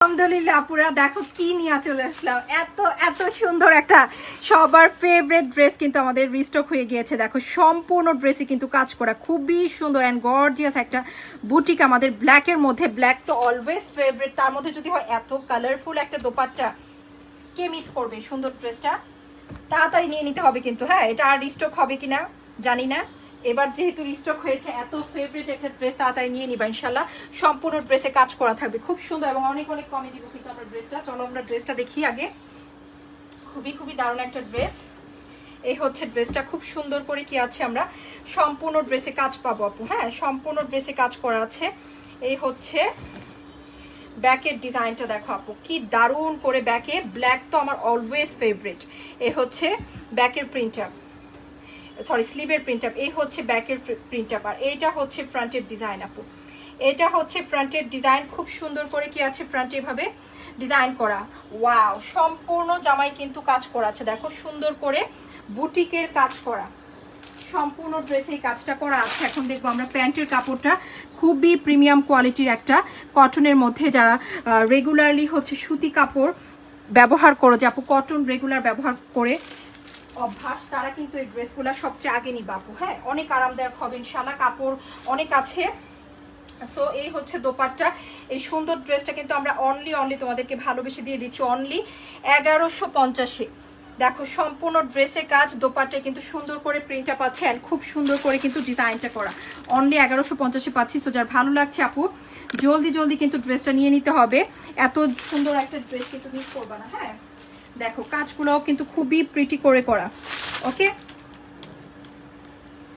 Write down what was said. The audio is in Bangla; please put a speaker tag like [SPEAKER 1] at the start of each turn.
[SPEAKER 1] আলহামদুলিল্লাহ আপুরা দেখো কি নিয়ে চলে আসলাম, এত এত সুন্দর একটা সবার ফেভারিট ড্রেস কিন্তু আমাদের রিস্টক হয়ে গিয়েছে। দেখো সম্পূর্ণ ড্রেসই কিন্তু কাজ করা, খুবই সুন্দর অ্যান্ড গর্জিয়াস একটা বুটিক আমাদের ব্ল্যাকের মধ্যে। ব্ল্যাক তো অলওয়েজ ফেভারিট, তার মধ্যে যদি হয় এত কালারফুল একটা দোপাট্টা, কে মিস করবে সুন্দর ড্রেসটা? তাড়াতাড়ি নিয়ে নিতে হবে কিন্তু। হ্যাঁ, এটা আর রিস্টক হবে কিনা জানি না, এবার যেহেতু রিস্টক হয়েছে এত ফেভারিট একটা ড্রেস, তাড়াতাড়ি নিয়ে নিবা ইনশাল্লাহ। সম্পূর্ণ ড্রেসে কাজ করা থাকবে, খুব সুন্দর এবং অনেক অনেক কমে দিব কিন্তু আমরা ড্রেসটা। চলো আমরা ড্রেসটা দেখি আগে। খুবই খুবই দারুণ একটা ড্রেস। এই হচ্ছে ড্রেসটা, খুব সুন্দর করে কি আছে, আমরা সম্পূর্ণ ড্রেসে কাজ পাবো আপু। হ্যাঁ, সম্পূর্ণ ড্রেসে কাজ করা আছে। এই হচ্ছে ব্যাকের ডিজাইনটা দেখো আপু, কি দারুণ করে ব্যাকে, ব্ল্যাক তো আমার অলওয়েজ ফেভারিট। এই হচ্ছে ব্যাকের প্রিন্ট আপ, সরি স্লিভের প্রিন্ট আপ। এই হচ্ছে ব্যাকের প্রিন্ট আপ, আর এইটা হচ্ছে ফ্রন্টের ডিজাইন আপু। এটা হচ্ছে ফ্রন্টের ডিজাইন, খুব সুন্দর করে কি আছে ফ্রন্টে এভাবে ডিজাইন করা। ওয়াও, সম্পূর্ণ জামাই কিন্তু কাজ করা আছে, দেখো সুন্দর করে বুটিকের কাজ করা, সম্পূর্ণ ড্রেসে এই কাজটা করা আছে। এখন দেখবো আমরা প্যান্টের কাপড়টা, খুবই প্রিমিয়াম কোয়ালিটির একটা কটনের মধ্যে। যারা রেগুলারলি হচ্ছে সুতি কাপড় ব্যবহার করো, যে আপু কটন রেগুলার ব্যবহার করে অভ্যাস, তারা কিন্তু এই ড্রেসগুলো সবচেয়ে আগে নিবা আপু। হ্যাঁ, অনেক আরামদায়ক হবে ইনশাল্লাহ, কাপড় অনেক আছে। সো এই হচ্ছে দোপাট্টা। এই সুন্দর ড্রেসটা কিন্তু আমরা অনলি তোমাদেরকে ভালোবেসে দিয়ে দিচ্ছি অনলি 1150। দেখো সম্পূর্ণ ড্রেসে কাজ, দোপাট্টায় কিন্তু সুন্দর করে প্রিন্টটা পাচ্ছে অ্যান্ড খুব সুন্দর করে কিন্তু ডিজাইনটা করা, অনলি 1150 পাচ্ছি। তো যার ভালো লাগছে আপু জলদি জলদি কিন্তু ড্রেসটা নিয়ে নিতে হবে, এত সুন্দর একটা ড্রেস কিন্তু মিস করবা না। হ্যাঁ, দেখো কাজগুলোও কিন্তু খুবই প্রিটি করে করা। ওকে।